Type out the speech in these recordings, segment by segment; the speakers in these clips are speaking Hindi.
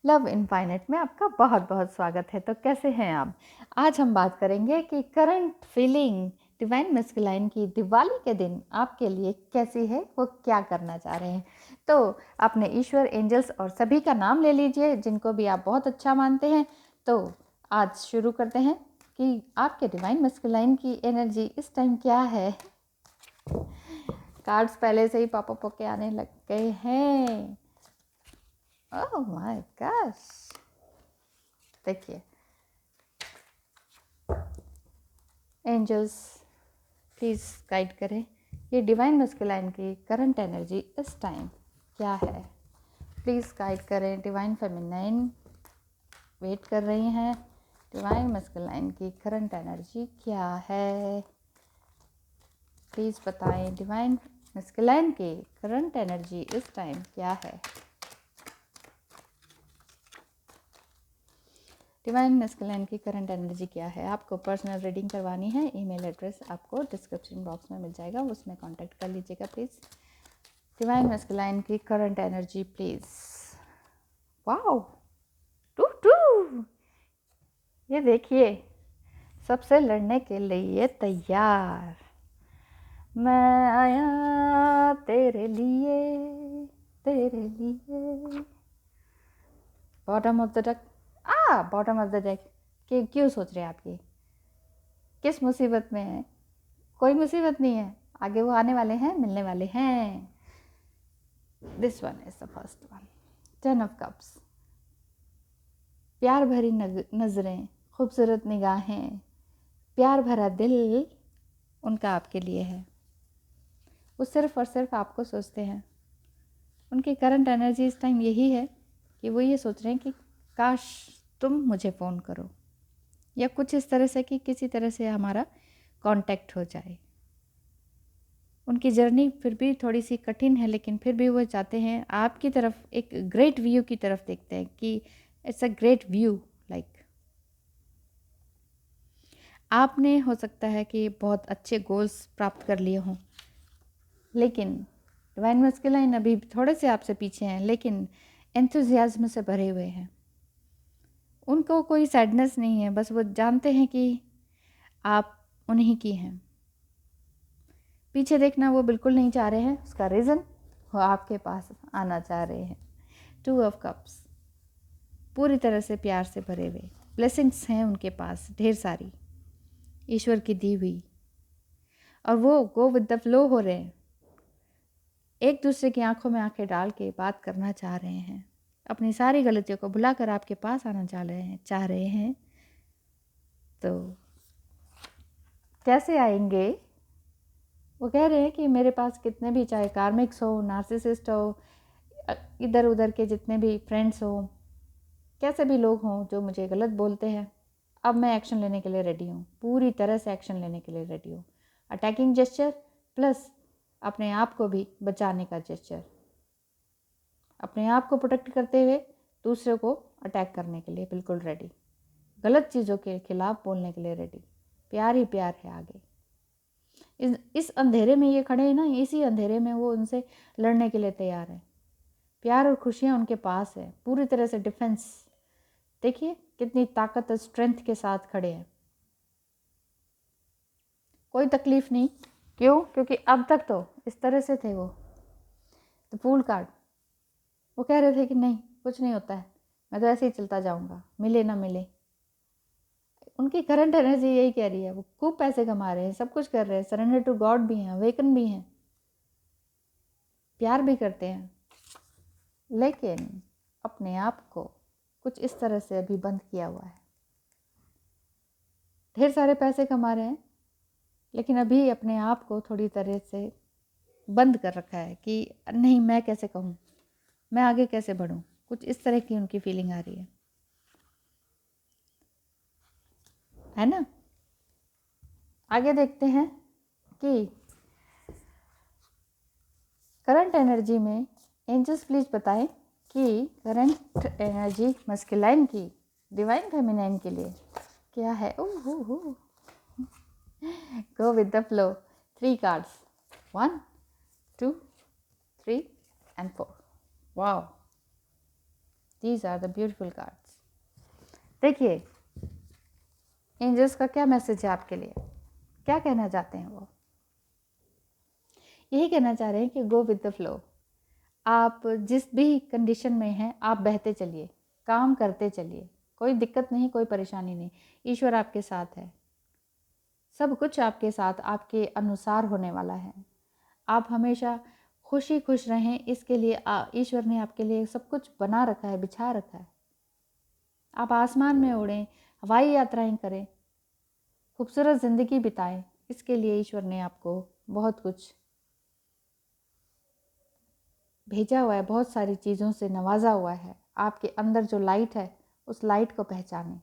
लव इनफाइनाइट में आपका बहुत बहुत स्वागत है। तो कैसे हैं आप? आज हम बात करेंगे कि करंट फीलिंग डिवाइन मस्कुलाइन की दिवाली के दिन आपके लिए कैसी है, वो क्या करना चाह रहे हैं। तो अपने ईश्वर, एंजल्स और सभी का नाम ले लीजिए जिनको भी आप बहुत अच्छा मानते हैं। तो आज शुरू करते हैं कि आपके डिवाइन मस्कुलाइन की एनर्जी इस टाइम क्या है। कार्ड्स पहले से ही पापा पोके आने लग गए हैं। ओह माय गॉश, देखिए एंजल्स प्लीज़ गाइड करें ये डिवाइन मस्कुलाइन की करंट एनर्जी इस टाइम क्या है। प्लीज़ गाइड करें। डिवाइन फेमिनाइन वेट कर रही हैं। डिवाइन मस्कुलाइन की करंट एनर्जी क्या है, प्लीज़ बताएं। डिवाइन मस्कुलाइन की करंट एनर्जी इस टाइम क्या है। डिवाइन मस्कुलाइन की करंट एनर्जी क्या है। आपको पर्सनल रीडिंग करवानी है, ईमेल एड्रेस आपको डिस्क्रिप्शन बॉक्स में मिल जाएगा, उसमें कांटेक्ट कर लीजिएगा प्लीज़। डिवाइन मस्कुलाइन की current energy please. Wow, two two, ये देखिए सबसे लड़ने के लिए तैयार। मैं आया तेरे लिए, तेरे लिए। Bottom of the deck. Bottom of the deck कि क्यों सोच रहे हैं आप ये किस मुसीबत में है? कोई मुसीबत नहीं है, आगे वो आने वाले हैं, मिलने वाले हैं। This one is the first one, 10 of cups. प्यार भरी नज़रें, खूबसूरत निगाहें, प्यार भरा दिल उनका आपके लिए है। वो सिर्फ और सिर्फ आपको सोचते हैं। उनकी करंट एनर्जी इस टाइम यही है कि वो ये सोच रहे हैं कि काश तुम मुझे फ़ोन करो, या कुछ इस तरह से कि किसी तरह से हमारा कांटेक्ट हो जाए। उनकी जर्नी फिर भी थोड़ी सी कठिन है, लेकिन फिर भी वो चाहते हैं आपकी तरफ, एक ग्रेट व्यू की तरफ देखते हैं कि it's a great view. Like आपने हो सकता है कि बहुत अच्छे गोल्स प्राप्त कर लिए हों, लेकिन डिवाइन मस्कुलाइन अभी थोड़े से आपसे पीछे हैं, लेकिन एंथुजियाज्म से भरे हुए हैं। उनको कोई सैडनेस नहीं है, बस वो जानते हैं कि आप उन्हीं की हैं। पीछे देखना वो बिल्कुल नहीं चाह रहे हैं, उसका रीज़न वो आपके पास आना चाह रहे हैं। 2 ऑफ कप्स, पूरी तरह से प्यार से भरे हुए, ब्लेसिंग्स हैं उनके पास ढेर सारी, ईश्वर की दी हुई, और वो गो विद द फ्लो हो रहे हैं। एक दूसरे की आंखों में आंखें डाल के बात करना चाह रहे हैं, अपनी सारी गलतियों को भुलाकर आपके पास आना चाह रहे हैं। तो कैसे आएंगे? वो कह रहे हैं कि मेरे पास कितने भी, चाहे कार्मिक्स हो, नार्सिसिस्ट हो, इधर उधर के जितने भी फ्रेंड्स हो, कैसे भी लोग हों जो मुझे गलत बोलते हैं, अब मैं एक्शन लेने के लिए रेडी हूँ, पूरी तरह से एक्शन लेने के लिए रेडी हूँ। अटैकिंग जेस्चर प्लस अपने आप को भी बचाने का जेस्चर, अपने आप को प्रोटेक्ट करते हुए दूसरे को अटैक करने के लिए बिल्कुल रेडी, गलत चीज़ों के खिलाफ बोलने के लिए रेडी। प्यार ही प्यार है आगे। इस अंधेरे में ये खड़े हैं ना, इसी अंधेरे में वो उनसे लड़ने के लिए तैयार है। प्यार और खुशियाँ उनके पास है, पूरी तरह से डिफेंस। देखिए कितनी ताकत और स्ट्रेंथ के साथ खड़े हैं, कोई तकलीफ नहीं। क्यों? क्योंकि अब तक तो इस तरह से थे वो। तो फूल कार्ड, वो कह रहे थे कि नहीं कुछ नहीं होता है, मैं तो ऐसे ही चलता जाऊंगा, मिले ना मिले। उनकी करंट एनर्जी यही कह रही है। वो खूब पैसे कमा रहे हैं, सब कुछ कर रहे हैं, सरेंडर टू गॉड भी हैं, अवेकन भी हैं, प्यार भी करते हैं, लेकिन अपने आप को कुछ इस तरह से अभी बंद किया हुआ है। ढेर सारे पैसे कमा रहे हैं, लेकिन अभी अपने आप को थोड़ी तरह से बंद कर रखा है कि नहीं, मैं कैसे कहूँ, मैं आगे कैसे बढ़ूँ, कुछ इस तरह की उनकी फीलिंग आ रही है ना। आगे देखते हैं कि करंट एनर्जी में एंजल्स प्लीज बताएं कि करंट एनर्जी मस्कुलाइन की डिवाइन फेमिनाइन के लिए क्या है। Go with the flow, 3 cards, 1 2 3 and 4। Wow, these are the beautiful cards. देखिए एंजल्स का क्या मैसेज है आपके लिए, क्या कहना चाहते हैं वो? यही कहना चाह रहे हैं कि गो विद द फ्लो। आप जिस भी कंडीशन में हैं आप बहते चलिए, काम करते चलिए, कोई दिक्कत नहीं, कोई परेशानी नहीं, ईश्वर आपके साथ है, सब कुछ आपके साथ आपके अनुसार होने वाला है। आप हमेशा खुश रहें, इसके लिए ईश्वर ने आपके लिए सब कुछ बना रखा है, बिछा रखा है। आप आसमान में उड़ें, हवाई यात्राएं करें, खूबसूरत ज़िंदगी बिताएं, इसके लिए ईश्वर ने आपको बहुत कुछ भेजा हुआ है, बहुत सारी चीज़ों से नवाजा हुआ है। आपके अंदर जो लाइट है उस लाइट को पहचानें।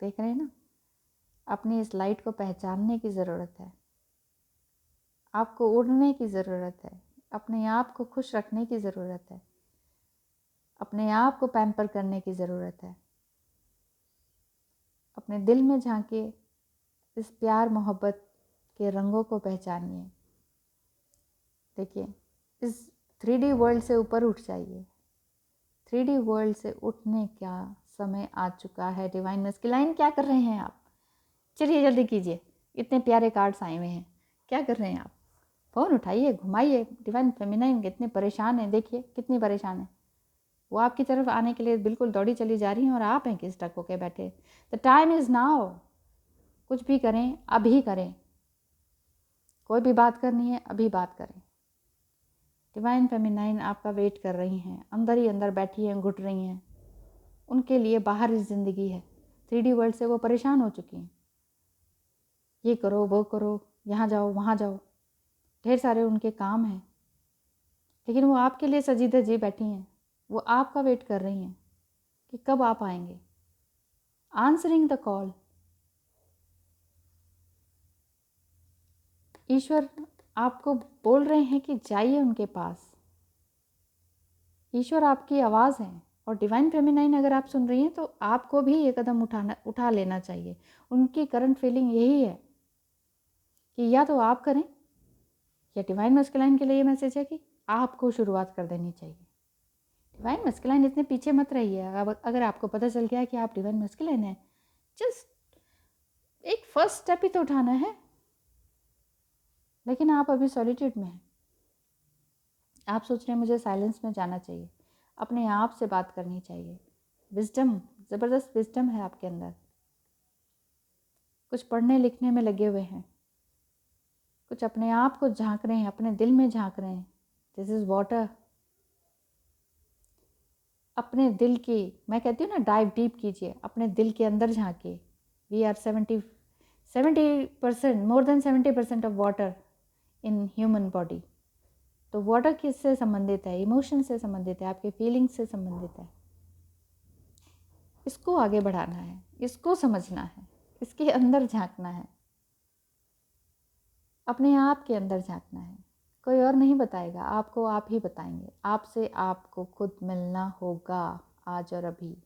देख रहे हैं ना, अपनी इस लाइट को पहचानने की ज़रूरत है, आपको उड़ने की ज़रूरत है, अपने आप को खुश रखने की ज़रूरत है, अपने आप को पैम्पर करने की ज़रूरत है। अपने दिल में झांके, इस प्यार मोहब्बत के रंगों को पहचानिए। देखिए इस 3D वर्ल्ड से ऊपर उठ जाइए। 3D वर्ल्ड से उठने का समय आ चुका है। डिवाइन मस्कुलाइन क्या कर रहे हैं आप? चलिए जल्दी कीजिए, इतने प्यारे कार्ड्स आए हुए हैं, क्या कर रहे हैं आप? फ़ोन उठाइए, घुमाइए। डिवाइन फेमिनाइन कितने परेशान हैं, देखिए कितनी परेशान है। वो आपकी तरफ आने के लिए बिल्कुल दौड़ी चली जा रही हैं और आप हैं कि स्टक होके बैठे। The time is now. कुछ भी करें अभी करें, कोई भी बात करनी है अभी बात करें। डिवाइन फेमिनाइन आपका वेट कर रही हैं, अंदर ही अंदर बैठी हैं, घुट रही हैं। उनके लिए बाहर ही ज़िंदगी है। 3D वर्ल्ड से वो परेशान हो चुकी हैं। ये करो, वो करो, यहाँ जाओ, वहाँ जाओ, ढेर सारे उनके काम हैं, लेकिन वो आपके लिए सजी धजी बैठी हैं। वो आपका वेट कर रही हैं कि कब आप आएंगे। Answering the call. ईश्वर आपको बोल रहे हैं कि जाइए उनके पास। ईश्वर आपकी आवाज़ है। और डिवाइन फेमिनाइन अगर आप सुन रही हैं तो आपको भी ये कदम उठा लेना चाहिए। उनकी करंट फीलिंग यही है कि या तो आप करें, या डिवाइन मस्कुलाइन के लिए ये मैसेज है कि आपको शुरुआत कर देनी चाहिए। डिवाइन मस्कुलाइन इतने पीछे मत रहिए। अगर आपको पता चल गया कि आप डिवाइन मस्कुलाइन हैं, जस्ट एक फर्स्ट स्टेप ही तो उठाना है। लेकिन आप अभी सॉलिट्यूड में हैं, आप सोच रहे हैं मुझे साइलेंस में जाना चाहिए, अपने आप से बात करनी चाहिए। विजडम, ज़बरदस्त विजडम है आपके अंदर। कुछ पढ़ने लिखने में लगे हुए हैं, कुछ अपने आप को झांक रहे हैं, अपने दिल में झांक रहे हैं। This is water. अपने दिल की, मैं कहती हूँ ना, डाइव डीप कीजिए, अपने दिल के अंदर झांकिए। We are 70% more than 70% of water in human body. तो वाटर किससे संबंधित है? इमोशन से संबंधित है, आपके फीलिंग्स से संबंधित है। इसको आगे बढ़ाना है, इसको समझना है, इसके अंदर झांकना है, अपने आप के अंदर झांकना है। कोई और नहीं बताएगा आपको, आप ही बताएंगे। आपसे आपको खुद मिलना होगा, आज और अभी,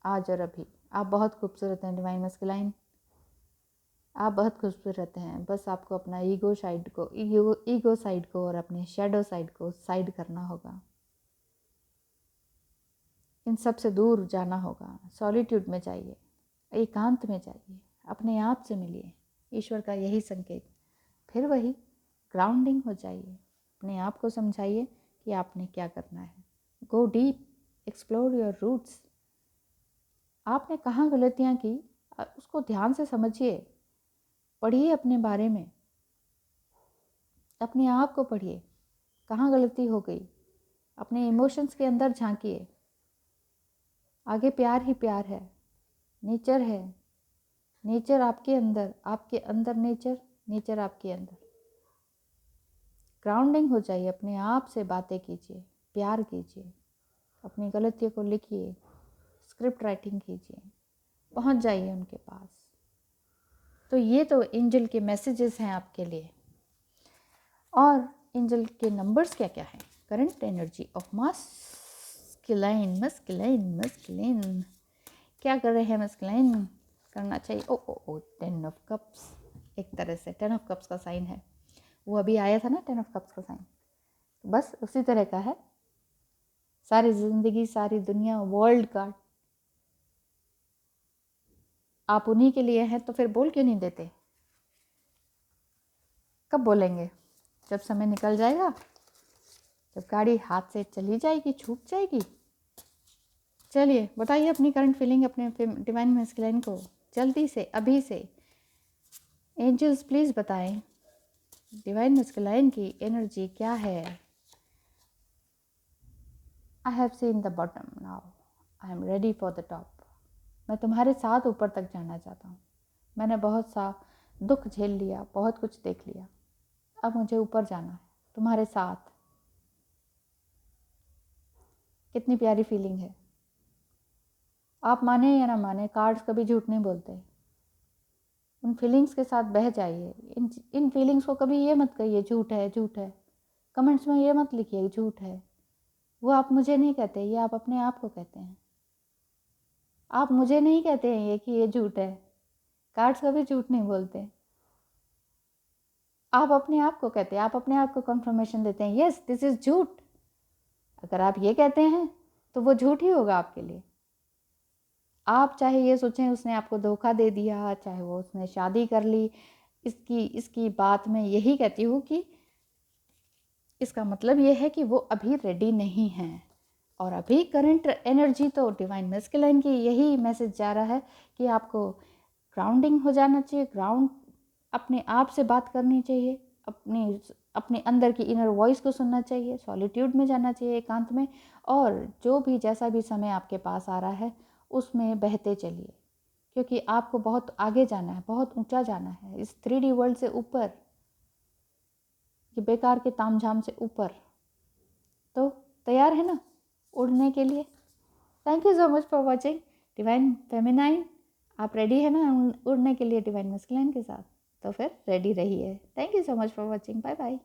आज और अभी। आप बहुत खूबसूरत हैं डिवाइन मस्कुलाइन, आप बहुत खूबसूरत हैं। बस आपको अपना ईगो साइड को और अपने शैडो साइड को साइड करना होगा। इन सब से दूर जाना होगा। सॉलिट्यूड में जाइए, एकांत में जाइए, अपने आप से मिलिए। ईश्वर का यही संकेत। फिर वही ग्राउंडिंग हो जाइए, अपने आप को समझाइए कि आपने क्या करना है। Go deep, explore your roots. आपने कहाँ गलतियाँ की उसको ध्यान से समझिए, पढ़िए अपने बारे में, अपने आप को पढ़िए, कहाँ गलती हो गई। अपने इमोशंस के अंदर झांकिए। आगे प्यार ही प्यार है, नेचर है, नेचर आपके अंदर नेचर, नेचर आपके अंदर। ग्राउंडिंग हो जाइए, अपने आप से बातें कीजिए, प्यार कीजिए, अपनी गलतियों को लिखिए, स्क्रिप्ट राइटिंग कीजिए, पहुंच जाइए उनके पास। तो ये तो एंजल के मैसेजेस हैं आपके लिए। और एंजल के नंबर्स क्या क्या हैं? Current energy of masculine, masculine, masculine क्या कर रहे हैं? मस्कुलाइन करना चाहिए। ओ ओ ओ 10 ऑफ कप्स, एक तरह से 10 ऑफ कप्स का साइन है। वो अभी आया था ना 10 ऑफ कप्स का साइन, बस उसी तरह का है। सारी ज़िंदगी, सारी दुनिया, वर्ल्ड का आप उन्हीं के लिए हैं, तो फिर बोल क्यों नहीं देते? कब बोलेंगे? जब समय निकल जाएगा, जब गाड़ी हाथ से चली जाएगी, छूट जाएगी। चलिए बताइए अपनी करंट फीलिंग अपने डिवाइन मैस्कुलिन को जल्दी से, अभी से। एंजल्स प्लीज़ बताएं डिवाइन मैस्कुलिन की एनर्जी क्या है। I have seen the bottom, now I am ready for the top. मैं तुम्हारे साथ ऊपर तक जाना चाहता हूँ। मैंने बहुत सा दुख झेल लिया, बहुत कुछ देख लिया, अब मुझे ऊपर जाना है तुम्हारे साथ। कितनी प्यारी फीलिंग है। आप माने या ना माने, कार्ड्स कभी झूठ नहीं बोलते। उन फीलिंग्स के साथ बह जाइए। इन फीलिंग्स को कभी ये मत कहिए झूठ है, झूठ है। कमेंट्स में ये मत लिखिए झूठ है। वो आप मुझे नहीं कहते, ये आप अपने आप को कहते हैं। आप मुझे नहीं कहते हैं ये कि ये झूठ है। कार्ड्स कभी झूठ नहीं बोलते। आप अपने आप को कहते हैं, आप अपने आप को कंफर्मेशन देते हैं, यस दिस इज झूठ। अगर आप ये कहते हैं तो वो झूठ ही होगा आपके लिए। आप चाहे ये सोचें उसने आपको धोखा दे दिया, चाहे वो उसने शादी कर ली, इसकी बात मैं यही कहती हूँ कि इसका मतलब ये है कि वो अभी रेडी नहीं है। और अभी करंट एनर्जी तो डिवाइन मैस्कुलिन की यही मैसेज जा रहा है कि आपको ग्राउंडिंग हो जाना चाहिए, ग्राउंड अपने आप से बात करनी चाहिए, अपने अंदर की इनर वॉइस को सुनना चाहिए, सॉलिट्यूड में जाना चाहिए, एकांत में। और जो भी जैसा भी समय आपके पास आ रहा है उसमें बहते चलिए, क्योंकि आपको बहुत आगे जाना है, बहुत ऊंचा जाना है, इस 3D वर्ल्ड से ऊपर, ये बेकार के तामझाम से ऊपर। तो तैयार है ना उड़ने के लिए? Thank you so much for watching divine feminine. आप रेडी है ना उड़ने के लिए डिवाइन मैस्कुलिन के साथ? तो फिर रेडी रहिए। Thank you so much for watching. Bye bye.